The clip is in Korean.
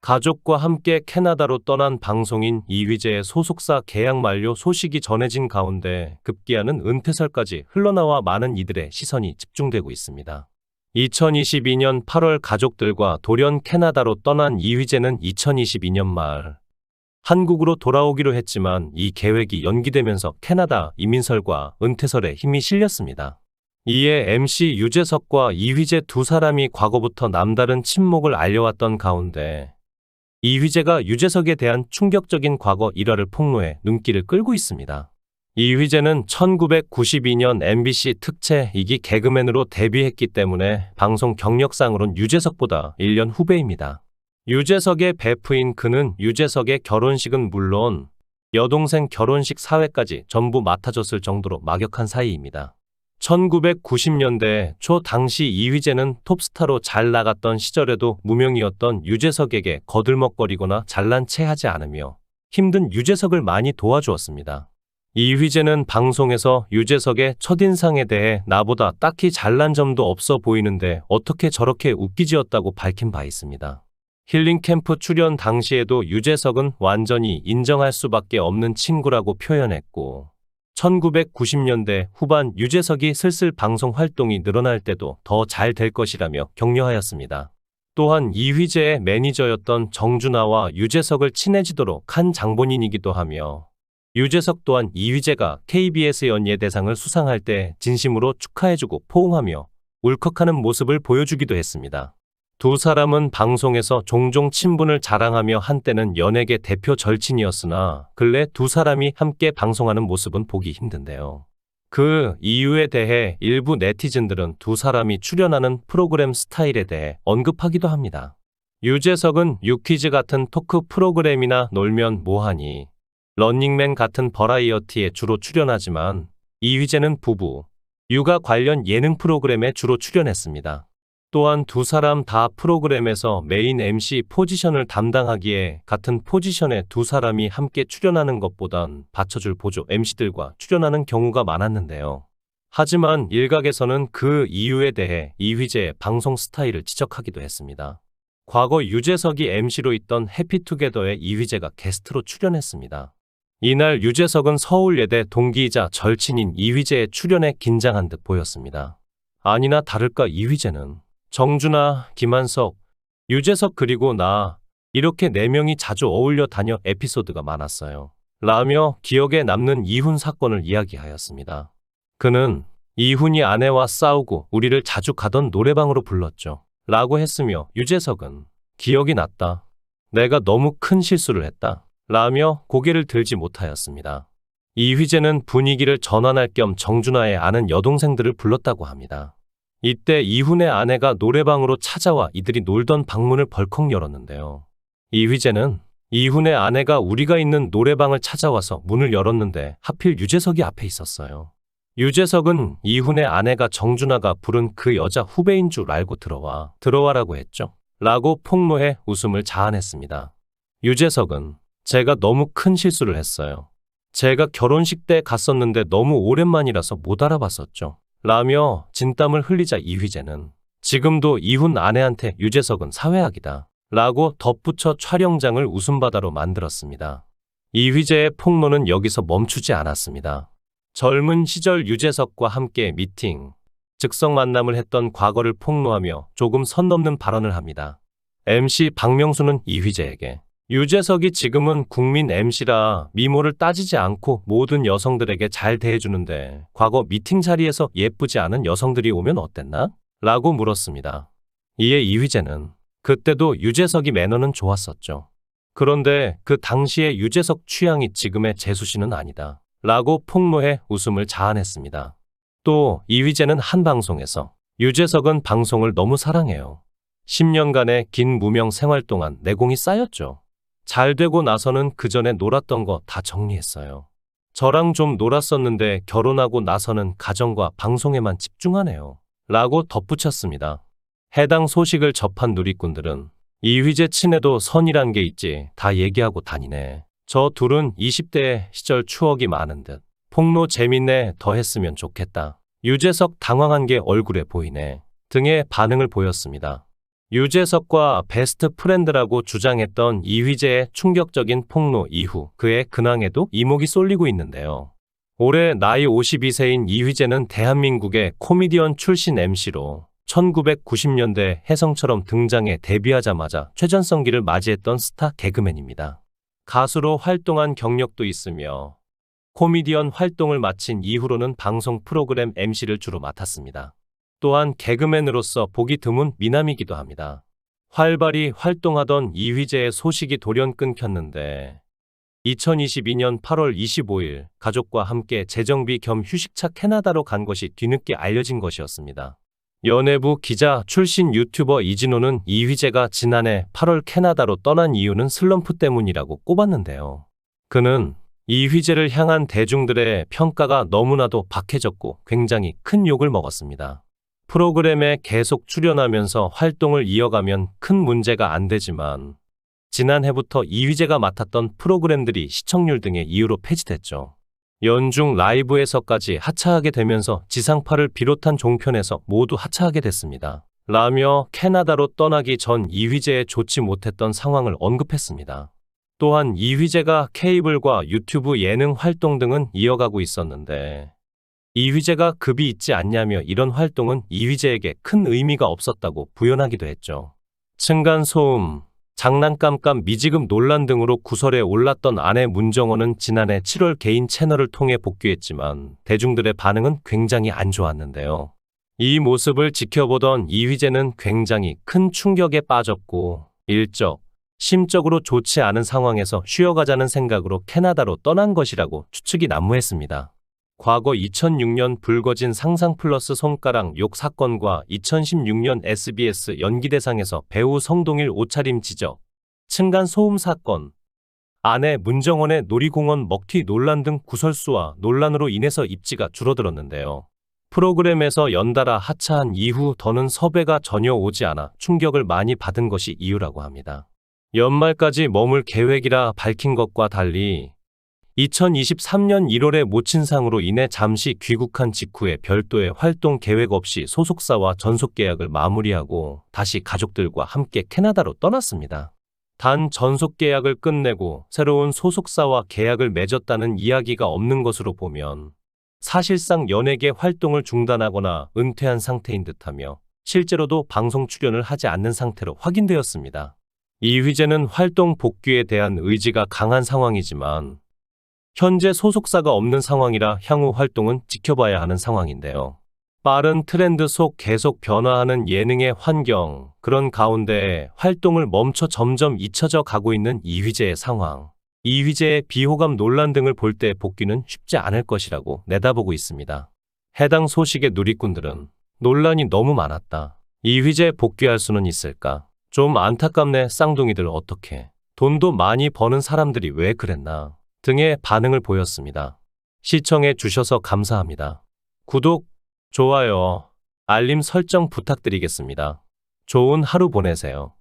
가족과 함께 캐나다로 떠난 방송인 이휘재의 소속사 계약 만료 소식이 전해진 가운데 급기야는 은퇴설까지 흘러나와 많은 이들의 시선이 집중되고 있습니다. 2022년 8월 가족들과 돌연 캐나다로 떠난 이휘재는 2022년 말 한국으로 돌아오기로 했지만 이 계획이 연기되면서 캐나다 이민설과 은퇴설에 힘이 실렸습니다. 이에 MC 유재석과 이휘재 두 사람이 과거부터 남다른 친목을 알려왔던 가운데 이휘재가 유재석에 대한 충격적인 과거 일화를 폭로해 눈길을 끌고 있습니다. 이휘재는 1992년 MBC 특채 2기 개그맨으로 데뷔했기 때문에 방송 경력상으론 유재석보다 1년 후배입니다. 유재석의 베프인 그는 유재석의 결혼식은 물론 여동생 결혼식 사회까지 전부 맡아줬을 정도로 막역한 사이입니다. 1990년대 초 당시 이휘재는 톱스타로 잘 나갔던 시절에도 무명이었던 유재석에게 거들먹거리거나 잘난 체 하지 않으며 힘든 유재석을 많이 도와주었습니다. 이휘재는 방송에서 유재석의 첫인상에 대해 나보다 딱히 잘난 점도 없어 보이는데 어떻게 저렇게 웃기지었다고 밝힌 바 있습니다. 힐링캠프 출연 당시에도 유재석은 완전히 인정할 수밖에 없는 친구라고 표현했고 1990년대 후반 유재석이 슬슬 방송 활동이 늘어날 때도 더 잘 될 것이라며 격려하였습니다. 또한 이휘재의 매니저였던 정준하와 유재석을 친해지도록 한 장본인이기도 하며 유재석 또한 이휘재가 KBS 연예대상을 수상할 때 진심으로 축하해주고 포옹하며 울컥하는 모습을 보여주기도 했습니다. 두 사람은 방송에서 종종 친분을 자랑하며 한때는 연예계 대표 절친이었으나 근래 두 사람이 함께 방송하는 모습은 보기 힘든데요. 그 이유에 대해 일부 네티즌들은 두 사람이 출연하는 프로그램 스타일에 대해 언급하기도 합니다. 유재석은 유퀴즈 같은 토크 프로그램이나 놀면 뭐하니, 런닝맨 같은 버라이어티에 주로 출연하지만 이휘재는 부부, 육아 관련 예능 프로그램에 주로 출연했습니다. 또한 두 사람 다 프로그램에서 메인 MC 포지션을 담당하기에 같은 포지션에 두 사람이 함께 출연하는 것보단 받쳐줄 보조 MC들과 출연하는 경우가 많았는데요. 하지만 일각에서는 그 이유에 대해 이휘재의 방송 스타일을 지적하기도 했습니다. 과거 유재석이 MC로 있던 해피투게더에 이휘재가 게스트로 출연했습니다. 이날 유재석은 서울예대 동기이자 절친인 이휘재의 출연에 긴장한 듯 보였습니다. 아니나 다를까 이휘재는 정준하, 김한석, 유재석 그리고 나 이렇게 4명이 자주 어울려 다녀 에피소드가 많았어요. 라며 기억에 남는 이훈 사건을 이야기하였습니다. 그는 이훈이 아내와 싸우고 우리를 자주 가던 노래방으로 불렀죠. 라고 했으며 유재석은 기억이 났다. 내가 너무 큰 실수를 했다. 라며 고개를 들지 못하였습니다. 이휘재는 분위기를 전환할 겸 정준하의 아는 여동생들을 불렀다고 합니다. 이때 이훈의 아내가 노래방으로 찾아와 이들이 놀던 방문을 벌컥 열었는데요. 이휘재는 이훈의 아내가 우리가 있는 노래방을 찾아와서 문을 열었는데 하필 유재석이 앞에 있었어요. 유재석은 이훈의 아내가 정준하가 부른 그 여자 후배인 줄 알고 들어와라고 했죠. 라고 폭로해 웃음을 자아냈습니다. 유재석은 제가 너무 큰 실수를 했어요. 제가 결혼식 때 갔었는데 너무 오랜만이라서 못 알아봤었죠. 라며 진땀을 흘리자 이휘재는 지금도 이훈 아내한테 유재석은 사회학이다. 라고 덧붙여 촬영장을 웃음바다로 만들었습니다. 이휘재의 폭로는 여기서 멈추지 않았습니다. 젊은 시절 유재석과 함께 미팅, 즉석 만남을 했던 과거를 폭로하며 조금 선 넘는 발언을 합니다. MC 박명수는 이휘재에게 유재석이 지금은 국민 MC라 미모를 따지지 않고 모든 여성들에게 잘 대해주는데 과거 미팅 자리에서 예쁘지 않은 여성들이 오면 어땠나? 라고 물었습니다. 이에 이휘재는 그때도 유재석이 매너는 좋았었죠. 그런데 그 당시의 유재석 취향이 지금의 재수 씨는 아니다. 라고 폭로해 웃음을 자아냈습니다. 또 이휘재는 한 방송에서 유재석은 방송을 너무 사랑해요. 10년간의 긴 무명 생활 동안 내공이 쌓였죠. 잘 되고 나서는 그 전에 놀았던 거 다 정리했어요. 저랑 좀 놀았었는데 결혼하고 나서는 가정과 방송에만 집중하네요. 라고 덧붙였습니다. 해당 소식을 접한 누리꾼들은 이휘재 친해도 선이란 게 있지 다 얘기하고 다니네. 저 둘은 20대 시절 추억이 많은 듯. 폭로 재밌네 더 했으면 좋겠다. 유재석 당황한 게 얼굴에 보이네. 등의 반응을 보였습니다. 유재석과 베스트 프렌드라고 주장했던 이휘재의 충격적인 폭로 이후 그의 근황에도 이목이 쏠리고 있는데요. 올해 나이 52세인 이휘재는 대한민국의 코미디언 출신 MC로 1990년대 혜성처럼 등장해 데뷔하자마자 최전성기를 맞이했던 스타 개그맨입니다. 가수로 활동한 경력도 있으며 코미디언 활동을 마친 이후로는 방송 프로그램 MC를 주로 맡았습니다. 또한 개그맨으로서 보기 드문 미남이기도 합니다. 활발히 활동하던 이휘재의 소식이 돌연 끊겼는데 2022년 8월 25일 가족과 함께 재정비 겸 휴식차 캐나다로 간 것이 뒤늦게 알려진 것이었습니다. 연예부 기자 출신 유튜버 이진호는 이휘재가 지난해 8월 캐나다로 떠난 이유는 슬럼프 때문이라고 꼽았는데요. 그는 이휘재를 향한 대중들의 평가가 너무나도 박해졌고 굉장히 큰 욕을 먹었습니다. 프로그램에 계속 출연하면서 활동을 이어가면 큰 문제가 안 되지만 지난해부터 이휘재가 맡았던 프로그램들이 시청률 등의 이유로 폐지됐죠. 연중 라이브에서까지 하차하게 되면서 지상파를 비롯한 종편에서 모두 하차하게 됐습니다. 라며 캐나다로 떠나기 전 이휘재의 좋지 못했던 상황을 언급했습니다. 또한 이휘재가 케이블과 유튜브 예능 활동 등은 이어가고 있었는데 이휘재가 급이 있지 않냐며 이런 활동은 이휘재에게 큰 의미가 없었다고 부연하기도 했죠. 층간소음, 장난감값 미지급 논란 등으로 구설에 올랐던 아내 문정원은 지난해 7월 개인 채널을 통해 복귀했지만 대중들의 반응은 굉장히 안 좋았는데요. 이 모습을 지켜보던 이휘재는 굉장히 큰 충격에 빠졌고 일적, 심적으로 좋지 않은 상황에서 쉬어가자는 생각으로 캐나다로 떠난 것이라고 추측이 난무했습니다. 과거 2006년 불거진 상상 플러스 손가락 욕 사건과 2016년 SBS 연기대상에서 배우 성동일 옷차림 지적, 층간소음 사건, 아내 문정원의 놀이공원 먹튀 논란 등 구설수와 논란으로 인해서 입지가 줄어들었는데요. 프로그램에서 연달아 하차한 이후 더는 섭외가 전혀 오지 않아 충격을 많이 받은 것이 이유라고 합니다. 연말까지 머물 계획이라 밝힌 것과 달리 2023년 1월에 모친상으로 인해 잠시 귀국한 직후에 별도의 활동 계획 없이 소속사와 전속 계약을 마무리하고 다시 가족들과 함께 캐나다로 떠났습니다. 단 전속 계약을 끝내고 새로운 소속사와 계약을 맺었다는 이야기가 없는 것으로 보면 사실상 연예계 활동을 중단하거나 은퇴한 상태인 듯하며 실제로도 방송 출연을 하지 않는 상태로 확인되었습니다. 이휘재는 활동 복귀에 대한 의지가 강한 상황이지만 현재 소속사가 없는 상황이라 향후 활동은 지켜봐야 하는 상황인데요. 빠른 트렌드 속 계속 변화하는 예능의 환경, 그런 가운데 활동을 멈춰 점점 잊혀져 가고 있는 이휘재의 상황. 이휘재의 비호감 논란 등을 볼 때 복귀는 쉽지 않을 것이라고 내다보고 있습니다. 해당 소식의 누리꾼들은 논란이 너무 많았다. 이휘재 복귀할 수는 있을까? 좀 안타깝네. 쌍둥이들 어떡해. 돈도 많이 버는 사람들이 왜 그랬나? 등의 반응을 보였습니다. 시청해 주셔서 감사합니다. 구독, 좋아요, 알림 설정 부탁드리겠습니다. 좋은 하루 보내세요.